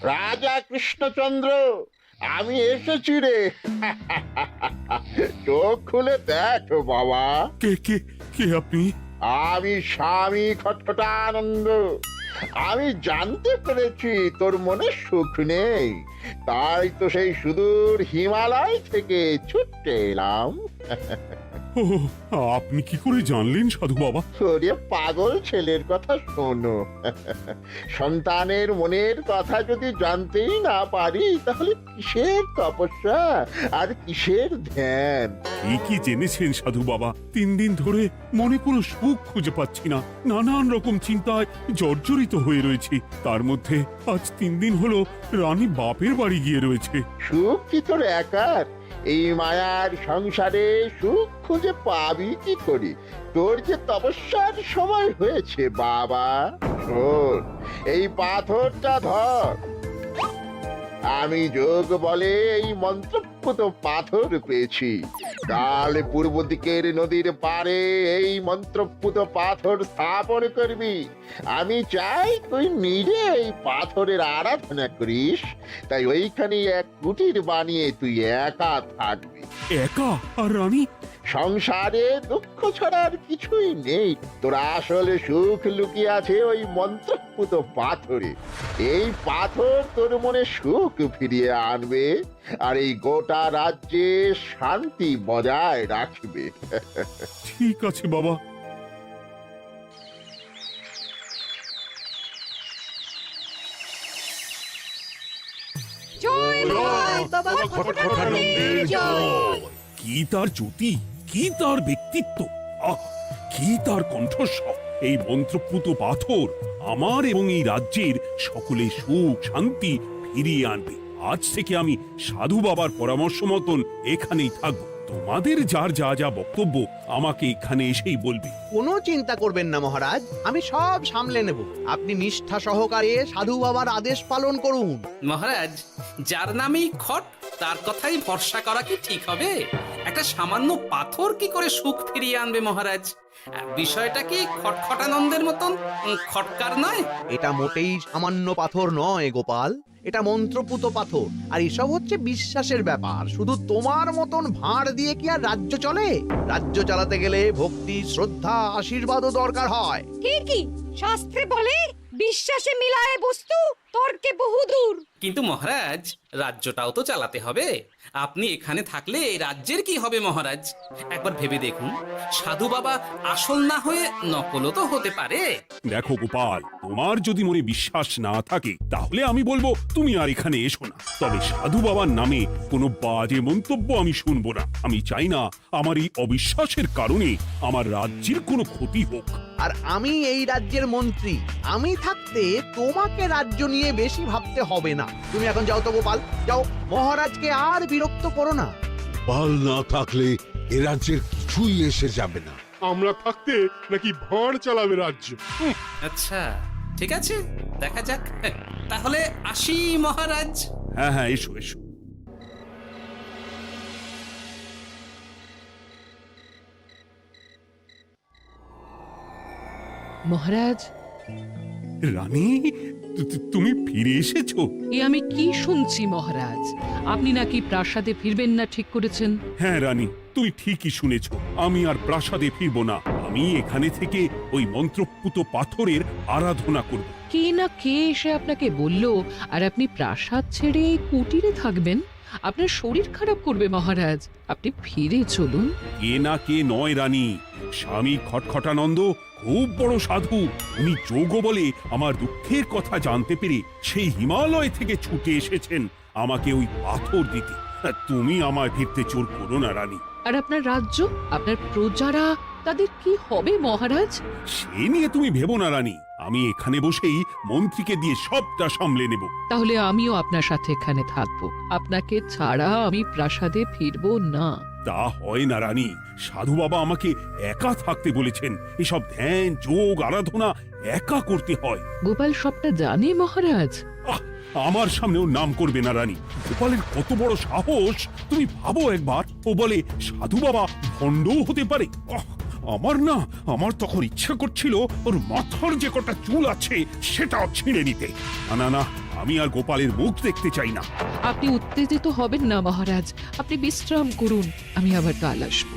রাজা কৃষ্ণচন্দ্র, আমি এসেছি রে। চোখ খুলে দেখো বাবা। কে কে কে আপনি? আমি স্বামী খটখটানন্দ। আমি জানতে পেরেছি তোর মনে সুখ নেই, তাই তো সেই সুদূর হিমালয় থেকে ছুটে এলাম। ও, আপনি কি করে জানলেন সাধু বাবা? ওরে পাগল ছেলের কথা শোনো। সন্তানের মনের কথা যদি জানতেই না পারি, তাহলে কিসের তপস্যা আর কিসের ধ্যান? কি জেনেছেন সাধু বাবা? 3 দিন ধরে মনে কোনো সুখ খুঁজে পাচ্ছি না, নানান রকম চিন্তায় জর্জরিত হয়ে রয়েছি। তার মধ্যে আজ 3 দিন হলো রানী বাপের বাড়ি গিয়ে রয়েছে। সুখ কি তোর একার? এই মায়ার সংসারে সুখ খুঁজে পাবি কি করি? তোর যে তপস্যার সময় হয়েছে বাবা। শোন, এই পাথরটা ধর। আমি যোগ বলে এই মন্ত্রপুত পাথর পেয়েছি। কাল পূর্ব দিকের নদীর পাড়ে এই মন্ত্রপুত পাথর স্থাপন করবি। আমি চাই তুই নিজে এই পাথরের আরাধনা করিস। তাই ওইখানে এক কুটির বানিয়ে তুই একা থাকবি। একা? আর রানী? সংসারে দুঃখ ছাড়া আর কিছুই নেই। তোর আসলে সুখ লুকিয়ে আছে ওই মন্ত্রপুত পাথরে। এই পাথর তোর মনে সুখ ফিরিয়ে আনবে আর এই গোটা রাজ্যে শান্তি বজায় রাখবে। ঠিক আছে বাবা। জয় বাবা খটখটানন্দের জয়। কি তার জ্যোতি, কি তার ব্যক্তিত্ব, আহ, কি তার কণ্ঠস্বর! এই মন্ত্রপুত পাথর আমার এবং এই রাজ্যের সকলে সুখ শান্তি ফিরিয়ে আনবে। আজ থেকে আমি সাধু বাবার পরামর্শ মতন এখানেই থাকবো। তোমাদের যার যা যা বক্তব্য আমাকে এখানে এসেই বলবে। কোনো চিন্তা করবেন না মহারাজ, আমি সব সামলে নেব। আপনি নিষ্ঠা সহকারে সাধু বাবার আদেশ পালন করুন। মহারাজ, যার নামেই খট তার কথাই ভরসা করা কি ঠিক হবে? একটা সামান্য পাথর কি করে সুখ ফিরিয়ে আনবে মহারাজ? বিষয়টা কি খটখটানন্দের মতন খটকার নয়? এটা মোটেই সামান্য পাথর নয় গোপাল, এটা মন্ত্রপুত পাথর। আর এসব হচ্ছে বিশ্বাসের ব্যাপার। শুধু তোমার মতন ভাঁড় দিয়ে কি আর রাজ্য চলে? রাজ্য চালাতে গেলে ভক্তি, শ্রদ্ধা, আশীর্বাদও দরকার হয়। কি শাস্ত্রে বলে বিশ্বাসে মিলায় বস্তু, তর্কে বহুদূর। কিন্তু মহারাজ, রাজ্যটাও তো চালাতে হবে। আপনি এখানে থাকলে এই রাজ্যের কি হবে মহারাজ? একবার ভেবে দেখুন, সাধু বাবা আসল না হয়ে নকলও তো হতে পারে। দেখো গোপাল, তোমার যদি মনে বিশ্বাস না থাকে তাহলে আমি বলবো তুমি আর এখানে এসো না। তবে সাধু বাবার নামে কোনো বাজে মন্তব্য আমি শুনবো না। আমি চাই না আমার এই অবিশ্বাসের কারণে আমার রাজ্যের কোনো ক্ষতি হোক। আর আমি এই রাজ্যের মন্ত্রী, আমি থাকতে তোমাকে রাজ্য নিয়ে বেশি ভাবতে হবে না। তুমি এখন যাও তো গোপাল, যাও। মহারাজকে আর বিরক্ত করো না। পাল না থাকলে এ রাজ্যের কিছুই এসে যাবে না। আমরা থাকতে নাকি ভাঁড় চালাবে রাজ্য? আচ্ছা, ঠিক আছে, দেখা যাক। তাহলে আসি মহারাজ। হ্যাঁ হ্যাঁ, এসো এসো। মহারাজ, রানী, তুমি ফিরে এসেছো? এ আমি কি শুনছি মহারাজ? আপনি নাকি প্রাসাদে ফিরবেন না ঠিক করেছেন? হ্যাঁ রানী, তুমি ঠিকই শুনেছো। আমি আর প্রাসাদে ফিরবো না। আমি এখানে থেকে ওই মন্ত্রপুত পাথরের আরাধনা করব। কে না কে এসে আপনাকে বলল আর আপনি প্রাসাদ ছেড়ে এই কুটিরে থাকবেন? আপনার শরীর খারাপ করবে মহারাজ, আপনি ফিরে চলুন। কে না কে নয় রানী, স্বামী খটখটানন্দ খুব বড় সাধু। উনি যোগ বলে আমার দুঃখের কথা জানতে পেরে সেই হিমালয় থেকে ছুটে এসেছেন আমাকে ওই পাথর দিতে। তুমি আমায় ফিরতে জোর করো না রানী। আর আপনার রাজ্য, আপনার প্রজারা, তাদের কি হবে মহারাজ? সে নিয়ে তুমি ভেবো না রানী। আমি এখানে বসেই মন্ত্রীকে দিয়ে সবটা সামলে নেব। তাহলে আমিও আপনার সাথে এখানে থাকবো। আপনাকে ছাড়া আমি প্রাসাদে ফিরবো না। তা হয় না রানী, সাধু বাবা আমাকে একা থাকতে বলেছেন। এসব ধ্যান যোগ আরাধনা একা করতে হয়। গোপাল সবটা জানে মহারাজ। আহ, আমার সামনেও নাম করবে না রানী। গোপালের কত বড় সাহস তুমি ভাবো একবার। ও বলে সাধু বাবা ভণ্ডও হতে পারে। আমার তখন ইচ্ছা করছিল ওর মাথার যে কটা চুল আছে সেটাও ছিঁড়ে নিতে। না না না, আমি আর গোপালের মুখ দেখতে চাই না। আপনি উত্তেজিত হবেন না মহারাজ, আপনি বিশ্রাম করুন, আমি আবার কাল আসবো।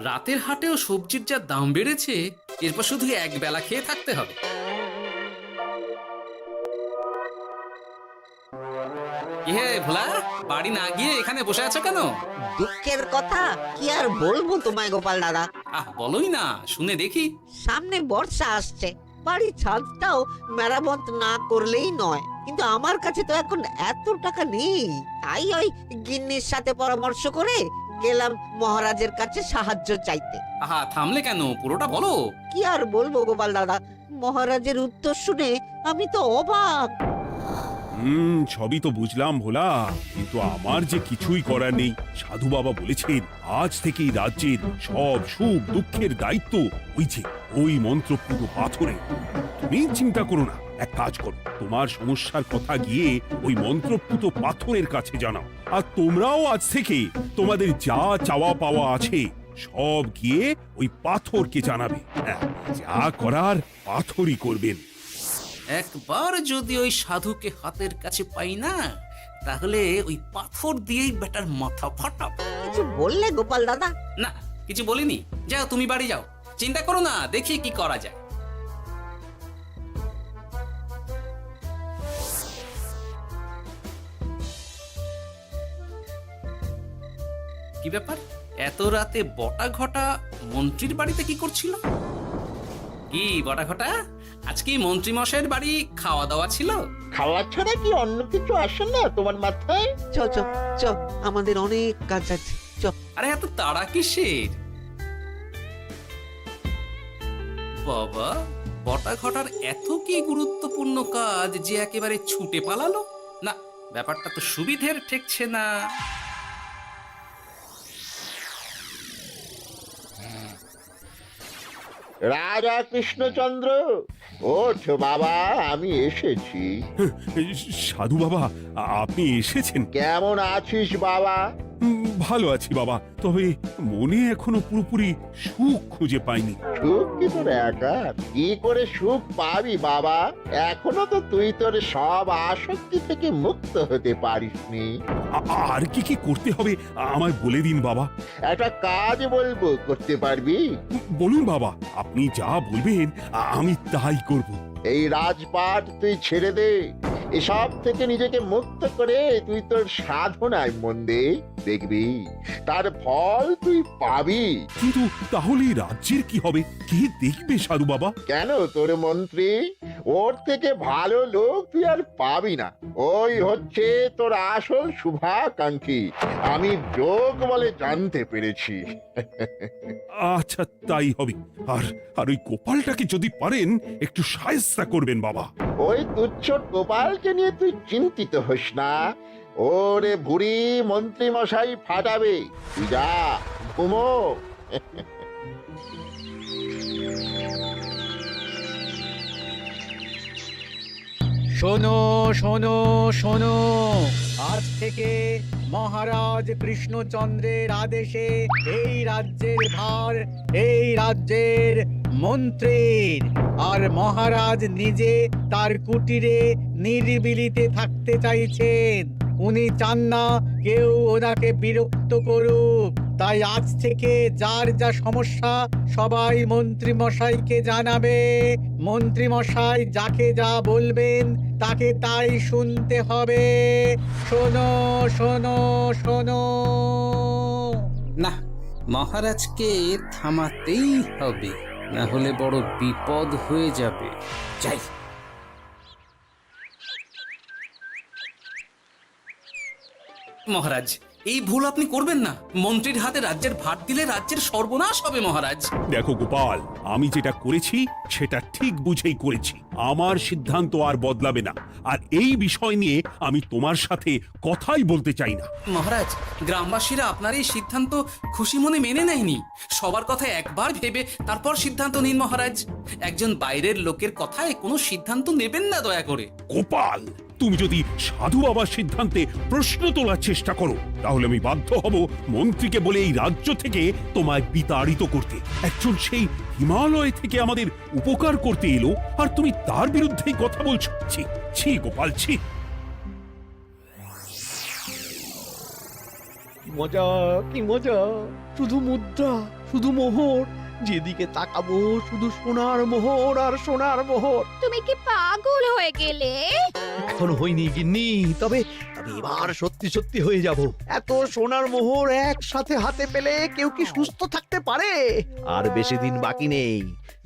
রাতের হাটেও সবজির যা দাম বেড়েছে, এরপর শুধু এক বেলা খেয়ে থাকতে হবে। কি হে ভোলা, বাড়ি না গিয়ে এখানে বসে আছো কেন? দুঃখের কথা কি আর বলবো তোমায় গোপাল দাদা। বলোই না, শুনে দেখি। সামনে বর্ষা আসছে, বাড়ির ছাদটাও মেরামত না করলেই নয়, কিন্তু আমার কাছে তো এখন এত টাকা নেই। তাই ওই গিন্নির সাথে পরামর্শ করে গেলাম মহারাজের কাছে সাহায্য চাইতে। থামলে কেন, পুরোটা বলো। কি আর বলবো গোপাল দাদা, মহারাজের উত্তর শুনে আমি তো অবাক। সবই তো বুঝলাম ভোলা, কিন্তু আমার যে কিছুই করার নেই। সাধু বাবা বলেছেন আজ থেকেই রাজ্যের সব সুখ দুঃখের দায়িত্ব ওই মন্ত্রপুত পাথরে। তুমি চিন্তা করো না, এক কাজ করো, তোমার সমস্যার কথা গিয়ে ওই মন্ত্রপুত পাথরের কাছে জানাও। আর তোমরাও আজ থেকে তোমাদের যা চাওয়া পাওয়া আছে সব গিয়ে ওই পাথরকে জানাবে। যা করার পাথরই করবেন। একবার যদি ওই সাধুকে হাতের কাছে পাই না, তাহলে ওই পাথর দিয়েই বেটার মাথা ফাটাব। কিছু বললে গোপাল দাদা? না, কিছু বলিনি। যাও, তুমি বাড়ি যাও, চিন্তা করো না, দেখি কি করা যায়। কি ব্যাপার, এত রাতে বটা ঘটা মন্ত্রীর বাড়িতে কি করছিল? কি বটা ঘটা, আজকে মন্ত্রী মশাইয়ের বাড়ি খাওয়া দাওয়া ছিল? খাওয়া ছাড়া কি অন্য কিছু আসে না তোমার মাথায়? চ চ চ, আমাদের অনেক কাজ আছে, চ। আরে এত তাড়া কিসের? বাবা, বটা ঘটার এত কি গুরুত্বপূর্ণ কাজ যে একেবারে ছুটে পালালো? না, ব্যাপারটা তো সুবিধের ঠেকছে না। রাজা কৃষ্ণচন্দ্র, ওঠ বাবা, আমি এসেছি। সাধু বাবা, আপনি এসেছেন? কেমন আছিস বাবা? ভালো আছি বাবা, তবে মনে এখনো পুরোপুরি সুখ খুঁজে পাইনি। সুখ কি তোর একার? কি করে সুখ পাবি বাবা? এখনো তো তুই তোর সব আসক্তি থেকে মুক্ত হতে পারিসনি। আর কি কি করতে হবে আমায় বলে দিন বাবা। একটা কাজ বলবো, করতে পারবি? বলুন বাবা, আপনি যা বলবেন আমি তাই করব। এই রাজপাট তুই ছেড়ে দে, এসব থেকে নিজেকে মুক্ত করে তুই তোর সাধনায় মন দে, দেখবি তার ফল তুই পাবি। কিন্তু তাহলে রাজ্যের কি হবে? কে দেখবে সাধু বাবা? কেন, তোর মন্ত্রী? ওর থেকে ভালো লোক তুই আর পাবি না। ওই হচ্ছে তোর আসল শুভাকাঙ্ক্ষী, আমি যোগ বলে জানতে পেরেছি। আচ্ছা, তাই হবে। আর আর ওই গোপালটাকে যদি পারেন একটু সাহায্য করবেন বাবা। ওই তুচ্ছ গোপালকে নিয়ে তুই চিন্তিত হোস না, ওরে বুড়ি মন্ত্রী মশাই ফাটাবে। তুই যা, ঘুমো। শোনো শোনো শোনো, আজ থেকে মহারাজ কৃষ্ণচন্দ্রের আদেশে এই রাজ্যের ভার এই রাজ্যের মন্ত্রীর। আর মহারাজ নিজে তার কুটিরে নিরিবিলিতে থাকতে চাইছেন। উনি চান না কেউ ওনাকে বিরক্ত করুক। তাই আজ থেকে যার যা সমস্যা সবাই মন্ত্রী মশাইকে জানাবে। মন্ত্রী মশাই যাকে যা বলবেন তাকে তাই শুনতে হবে। শোনো শোনো শোনো। না, মহারাজকে থামাতেই হবে, না হলে বড় বিপদ হয়ে যাবে। যাই। মহারাজ, এই ভুল আপনি করবেন না। মন্ত্রীর হাতে রাজ্যের ভার দিলে রাজ্যের সর্বনাশ হবে মহারাজ। দেখো গোপাল, আমি যেটা করেছি সেটা ঠিক বুঝেই করেছি। আমার সিদ্ধান্ত আর বদলাবে না। আর এই বিষয় নিয়ে আমি তোমার সাথে কথাই বলতে চাই না। মহারাজ, গ্রামবাসীরা আপনার এই সিদ্ধান্ত খুশি মনে মেনে নেয়নি। সবার কথা একবার ভেবে তারপর সিদ্ধান্ত নিন মহারাজ। একজন বাইরের লোকের কথায় কোনো সিদ্ধান্ত নেবেন না দয়া করে। গোপাল, তুমি যদি সাধু বাবার সিদ্ধান্তে প্রশ্ন তোলার চেষ্টা করো তাহলে আমি বাধ্য হব মন্ত্রীকে বলে এই রাজ্য থেকে তোমায় বিতাড়িত করতে। একজন সেই হিমালয় থেকে আমাদের উপকার করতে এলো আর তুমি তার বিরুদ্ধেই কথা বলছো। ছি ছি গোপাল, ছি। মজা, কি মজা! শুধু মুদ্রা, শুধু মোহর, যেদিকে তাকাবো শুধু সোনার মোহর আর সোনার মোহর। তুমি কি পাগল হয়ে গেলে? এখন হইনি গিন্নি, তবে এবার সত্যি সত্যি হয়ে যাব। এত সোনার মোহর একসাথে হাতে পেলে কেউ কি সুস্থ থাকতে পারে? আর বেশি দিন বাকি নেই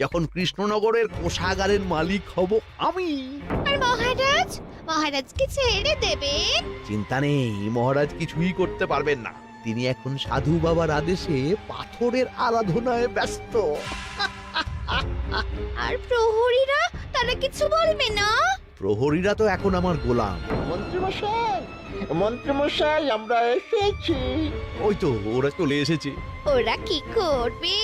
যখন কৃষ্ণনগরের কোষাগারের মালিক হব আমি। আর মহারাজকে ছেড়ে দেবেন? চিন্তা নেই, মহারাজ কিছুই করতে পারবেন না। তিনি এখন সাধু বাবার আদেশে পাথরের আরাধনায় ব্যস্ত। আর প্রহরীরা, তারা কিছু বলবে না? প্রহরীরা তো এখন আমার গোলাম। মন্ত্রীমশাই আমরা এসেছি। ওই তো ওরা চলে এসেছে। ওরা কি করবে?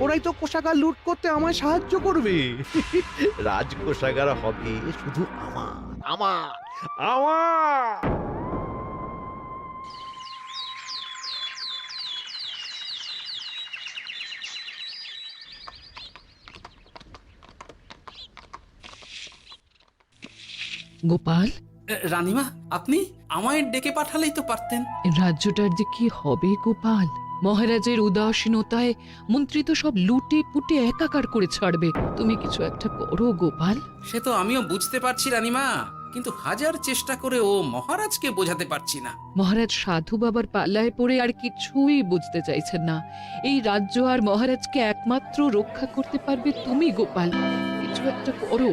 ওরাই তো কোষাগার লুট করতে আমায় সাহায্য করবে। রাজকোষাগার হবে শুধু আমার, আমার, আমার। গোপাল, রানীমা, আপনি আমায় ডেকে পাঠালেই তো পারতেন। রাজ্যটার যে কি হবে গোপাল? মহারাজের উদাসীনতায় মন্ত্রী তো সব লুটে পুটে একাকার করে ছাড়বে। তুমি কিছু একটা করো গোপাল। সে তো আমিও বুঝতে পারছি রানীমা, কিন্তু হাজার চেষ্টা করে ও মহারাজকে বোঝাতে পারছি না। মহারাজ সাধু বাবার পাল্লায় পড়ে আর কিছুই বুঝতে চাইছেন না। এই রাজ্য আর মহারাজকে একমাত্র রক্ষা করতে পারবে তুমি গোপাল। কিছু একটা করো।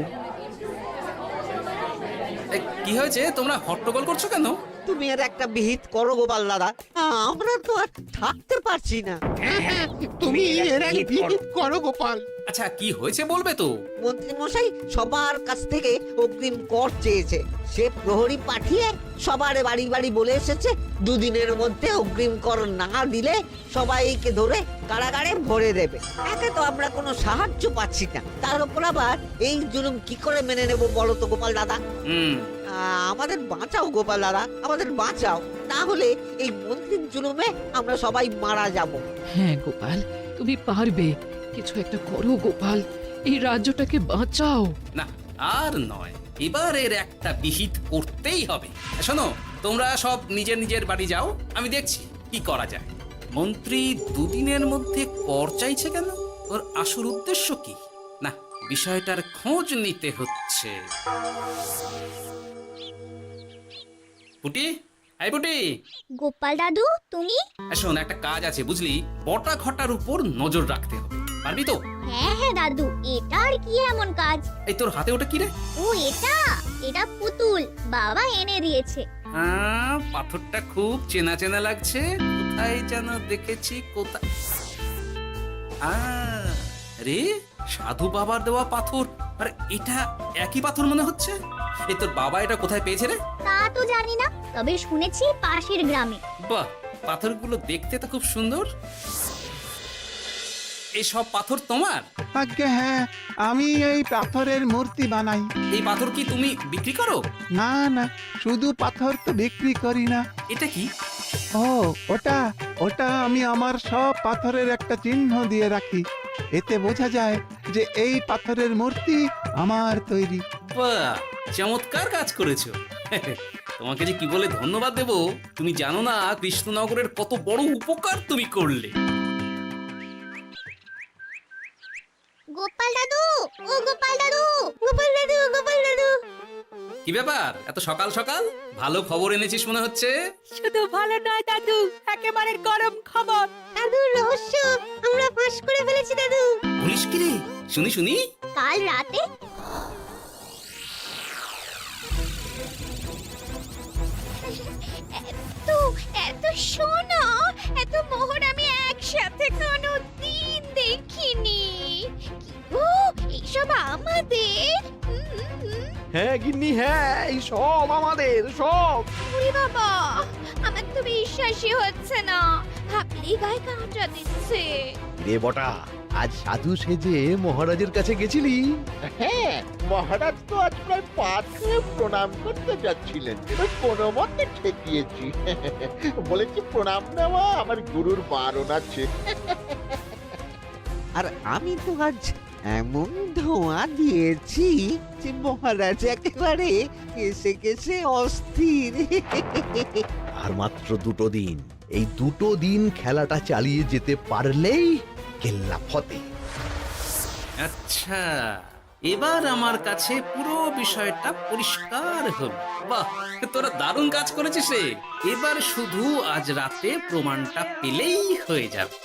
কি হয়েছে, তোমরা হট্টগোল করছো কেন? তুমি আর একটা বিহিত করো গোপাল দাদা, আমরা তো আর থাকতে পারছি না। তুমি এর আগে বিহিত করো গোপাল। আচ্ছা, কি হয়েছে বলবে তো? মন্ত্রী মশাই সবার কাছ থেকে অগ্রিম কর চেয়েছে। সে প্রহরী পাঠিয়ে সবার বাড়ি বাড়ি বলে এসেছে দুদিনের মধ্যে অগ্রিম কর না দিলে সবাইকে ধরে কারাগারে ভরে দেবে। একে তো আমরা কোনো সাহায্য পাচ্ছি না, তার উপর আবার এই জুলুম কি করে মেনে নেব বলো তো গোপাল দাদা? আমাদের বাঁচাও গোপাল দাদা, আমাদের বাঁচাও, না হলে এই মন্ত্রীর জুলুমে আমরা সবাই মারা যাব। হ্যাঁ গোপাল, তুমি পারবে। কিছু একটা করো গোপাল, এই রাজ্যটাকে বাঁচাও। না, আর নয়, এবার এর একটা বিহিত করতেই হবে। শোনো, তোমরা সব নিজের নিজের বাড়ি যাও, আমি দেখছি কি করা যায়। মন্ত্রী দুদিনের মধ্যে কর চাইছে কেন? ওর আসল উদ্দেশ্য কি? না, বিষয়টার খোঁজ নিতে হচ্ছে। পুটি, এই পুটি। গোপাল দাদু, তুমি? শোন, একটা কাজ আছে বুঝলি, বটা ঘটার উপর নজর রাখতে হবে। পারবি তো? হ্যাঁ হ্যাঁ দাদু, এটা আর কি এমন কাজ? এই তোর হাতে ওটা কি রে? ও এটা পুতুল, বাবা এনে দিয়েছে। পাথরটা খুব চেনা চেনা লাগছে, কোথায় যেন দেখেছি। কোথায়? রে, সাধু বাবার দেওয়া পাথর। আরে এটা একই পাথর মনে হচ্ছে। এই তোর বাবা এটা কোথায় পেয়েছে রে? তা তো জানি না, তবে শুনেছি পাশের গ্রামে। বাহ, পাথরগুলো দেখতে তো খুব সুন্দর। এই সব পাথর তোমার? আজ্ঞে হ্যাঁ, আমি এই পাথরের মূর্তি বানাই। এই পাথর কি তুমি বিক্রি করো? না না, শুধু পাথর তো বিক্রি করি না। এটা কি? ও ওটা ওটা আমি আমার সব পাথরের একটা চিহ্ন দিয়ে রাখি। এতে বোঝা যায় যে এই পাথরের মূর্তি আমার তৈরি। বাহ, চমৎকার কাজ করেছো। তোমাকে যে কি বলে ধন্যবাদ দেব তুমি জানো না। কৃষ্ণনগরের কত বড় উপকার তুমি করলে। গোপাল দাদু, ও গোপাল দাদু, গোপাল দাদু, গোপাল দাদু। কি ব্যাপার, এত সকাল সকাল? ভালো খবর এনেছিস মনে হচ্ছে। শুধু ভালো নয় দাদু, একেবারে গরম খবর। দাদু, রহস্য আমরা ফাঁস করে ফেলেছি দাদু। বলিস কি রে? শুনি শুনি। কাল রাতে এত সোনা, এত মোহর আমি একসাথে কোনোদিন দেখিনি। ও, এইসব আমাদের? হ্যাঁ গিন্নি, হ্যাঁ, এই সব আমাদের, সব। ওরে বাবা, আমার তো বিশ্বাসই হচ্ছে না, ভাবলেই গায়ে কাঁটা দিচ্ছে। রে বটা, আজ সাধু সেজে মহারাজের কাছে গেছিলি? হ্যাঁ, মহারাজ তো আজ প্রায় পা ছুঁয়ে প্রণাম করতে যাচ্ছিলেন, ওই কোনো মতে ঠেকিয়েছি। বলেছি প্রণাম নেওয়া আমার গুরুর বারণ আছে। আর আমি তো আজ এমন ধোঁয়া দিয়েছি যে মহারাজ একেবারে কেসে কেসে অস্থির। আর মাত্র 2 দিন, এই 2 দিন খেলাটা চালিয়ে যেতে পারলেই কেল্লা ফতে। আচ্ছা, এবার আমার কাছে পুরো বিষয়টা পরিষ্কার হলো। বাহ, তোরা দারুণ কাজ করেছিস রে। এবার শুধু আজ রাতে প্রমাণটা পেলেই হয়ে যাবে।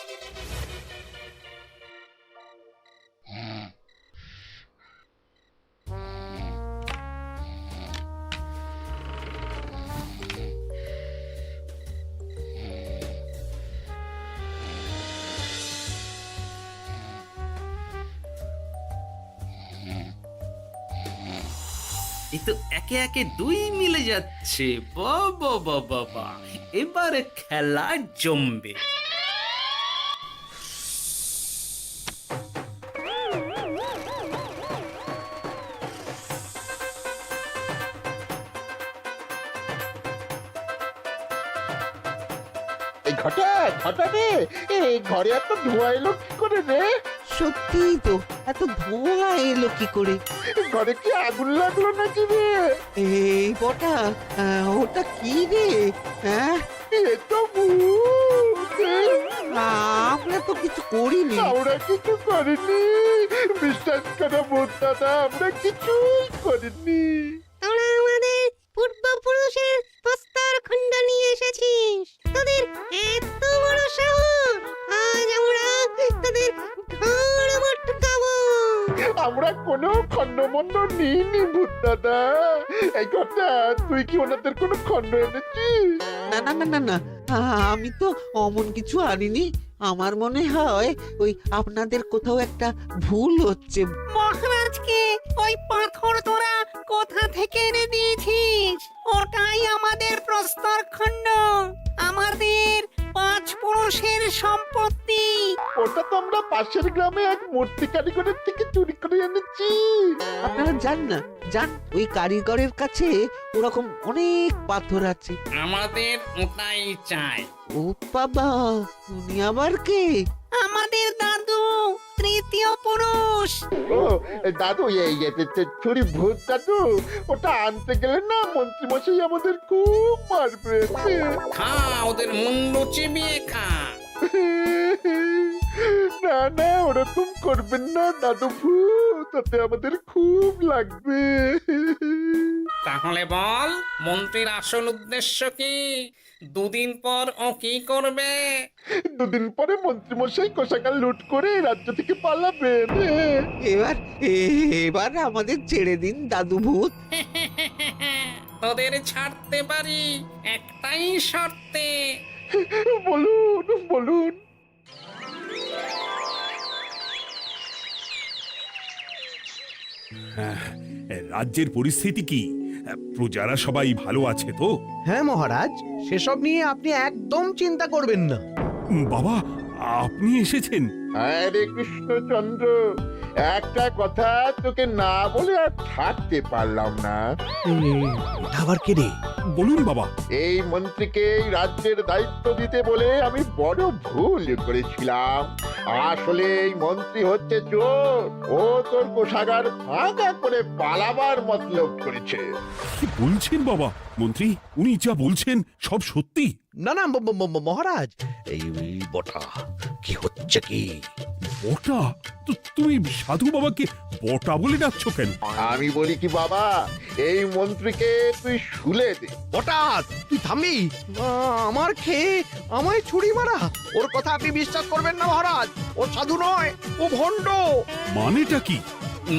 এই তো একে একে 2 মিলে যাচ্ছে। বাবা বাবা বাবা, এবারে খেলা জমবে। এই ঘটা ঘটা রে, এই ঘরে এত ধোঁয়া এলো কি করে রে? সত্যিই তো, এত ধোঁয়া এলো কি করে? ঘরে কি আগুন লাগলো নাকি রে? এই বটা, ওটা কি রে? হ্যাঁ, এ তো ভূত। আমরা তো কিছু করিনি। আমরা কিছু করিনি, বিশ্বাস করো ভূত দাদা, আমরা কিছুই করিনি। তোরা আমাদের পূর্বপুরুষের প্রস্তর খণ্ড নিয়ে এসেছিস। তোদের এত বড় সাহস, আজ আমরা তোদের ঘর মটকাবো। আমরা কোনো খণ্ডমণ্ড নিইনি ভূত দাদা। এই কথা, তুই কি ওনাদের কোনো খণ্ড এনেছিস? না না না না না, আমি তো অমন কিছু আনিনি। আমার মনে হয় ওই আপনাদের কোথাও একটা ভুল হচ্ছে। মহারাজকে ওই পাথর তোরা কোথা থেকে এনে দিয়েছিস? ওটাই আমাদের প্রস্তর খণ্ড, আমাদের 5 পুরুষের সম্পত্তি। ওটা তো আমরা পাশের গ্রামে এক মূর্তি কারিগরের থেকে চুরি করে এনেছি। আপনারা যান না, যান, ওই কারিগরের কাছে ওরকম অনেক পাথর আছে। আমাদের ওটাই চাই। ও বাবা, উনি আবার কে? আমাদের দাদু, তৃতীয় পুরুষ। ও দাদু, এই চুরি ভূত দাদু, ওটা আনতে গেলে না মন্ত্রী মশাই আমাদের খুব মারবে। খা, ওদের মুন্ডু চিবিয়ে খা। না না, ওরকম করবেন না দাদু ভূত, তাতে আমাদের খুব লাগবে। তাহলে বল, মন্ত্রীর আসল উদ্দেশ্য কি? 2 দিন পর ও কি করবে? 2 দিন পরে মন্ত্রী মশাই কোষাগার লুট করে রাজ্য থেকে পালাবেন। এবার এবার আমাদের ছেড়ে দিন দাদু ভূত। তোদের ছাড়তে পারি একটাই শর্তে। বলুন বলুন। রাজ্যের পরিস্থিতি কি? প্রজারা সবাই ভালো আছে তো? হ্যাঁ মহারাজ, সেসব নিয়ে আপনি একদম চিন্তা করবেন না। বাবা, আপনি এসেছেন? হরে কৃষ্ণচন্দ্র, একটা কথা তোকে না বলে আর থাকতে পারলাম না। এটা আবার কে রে? বলুন বাবা। এই মন্ত্রীকে এই রাজ্যের দায়িত্ব দিতে বলে আমি বড় ভুল করেছিলাম। আসলে এই মন্ত্রী হচ্ছে চোর, ও তোর কোষাগার ফাঁকা করে পালাবার মতলব করেছে। কি বলছেন বাবা? মন্ত্রী, উনি যা বলছেন সব সত্যি? না না মহারাজ, এই বটা কি হচ্ছে কি? বটা? তো তুমি সাধু বাবাকে বটা বলে ডাকছো কেন? আমি বলি কি বাবা, এই মন্ত্রীকে তুই শুলে দে। বটা, তুই থামবি? আমার খেয়ে আমায় ছুরি মারা? ওর কথা আপনি বিশ্বাস করবেন না মহারাজ, ও সাধু নয়, ও ভণ্ড। মানেটা কি?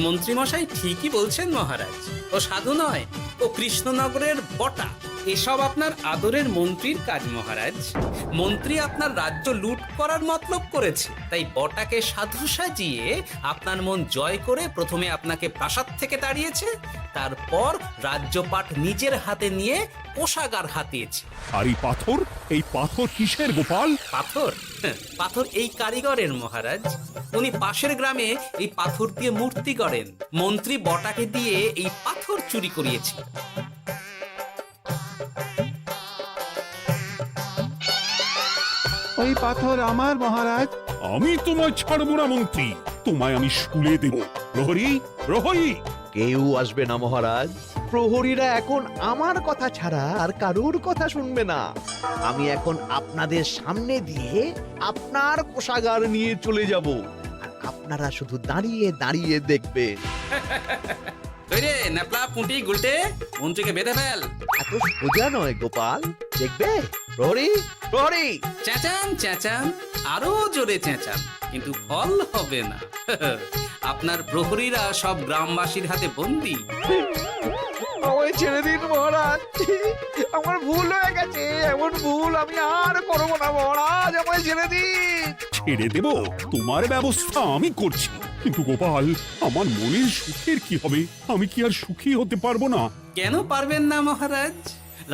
মন্ত্রী মশাই ঠিকই বলছেন মহারাজ, ও সাধু নয়, ও কৃষ্ণনগরের বটা। এসব আপনার আদরের মন্ত্রীর কাজ মহারাজ। মন্ত্রী আপনার রাজ্য লুট করার মতলব করেছে, তাই বটাকে সাধু সাজিয়ে আপনার মন জয় করে প্রথমে আপনাকে প্রাসাদ থেকে তাড়িয়েছে, তারপর রাজ্যপাট নিজের হাতে নিয়ে কোষাগার হাতিয়েছে। আর এই পাথর কিসের গোপাল? পাথর? পাথর এই কারিগরের মহারাজ। উনি পাশের গ্রামে এই পাথর দিয়ে মূর্তি গড়েন। মন্ত্রী বটাকে দিয়ে এই পাথর চুরি করিয়েছে। ওই পাথর আমার মহারাজ। আমি তোমায় ছাড়বো না মন্ত্রী, তোমায় আমি শুলে দেব। প্রহরী, প্রহরী! কেউ আসবে না মহারাজ। প্রহরীরা এখন আমার কথা ছাড়া আর কারোর কথা শুনবে না। আমি এখন আপনাদের সামনে দিয়ে আপনার কোষাগার নিয়ে চলে যাব, আর আপনারা শুধু দাঁড়িয়ে দাঁড়িয়ে দেখবেন। রে ন্যাপলা পুঁটি গুলটে, মন্ত্রীকে বেঁধে ফেল। এত সোজা নয় গোপাল, দেখবে? প্রহরী, প্রহরী! চেঁচান চেঁচান, আরো জোরে চেঁচান, কিন্তু ফল হবে না। আপনার প্রহরীরা সব গ্রামবাসীর হাতে বন্দী। আমায় ছেড়ে দিন মহারাজ, আমার ভুল হয়ে গেছে। এমন ভুল আমি আর করবো না মহারাজ, আমায় ছেড়ে দিন। ছেড়ে দেব? তোমার ব্যবস্থা আমি করছি। কিন্তু গোপাল, আমার মনের সুখের কি হবে? আমি কি আর সুখী হতে পারবো না? কেন পারবেন না মহারাজ?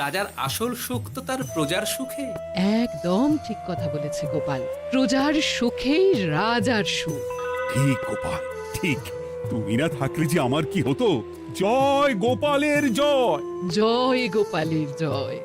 রাজার আসল সুখ তো তার প্রজার সুখে। একদম ঠিক কথা বলেছে গোপাল। প্রজার সুখেই রাজার সুখ। ঠিক গোপাল, ঠিক। তুমি না থাকলে যে আমার কি হতো? জয় গোপালের জয়! জয় গোপালের জয়।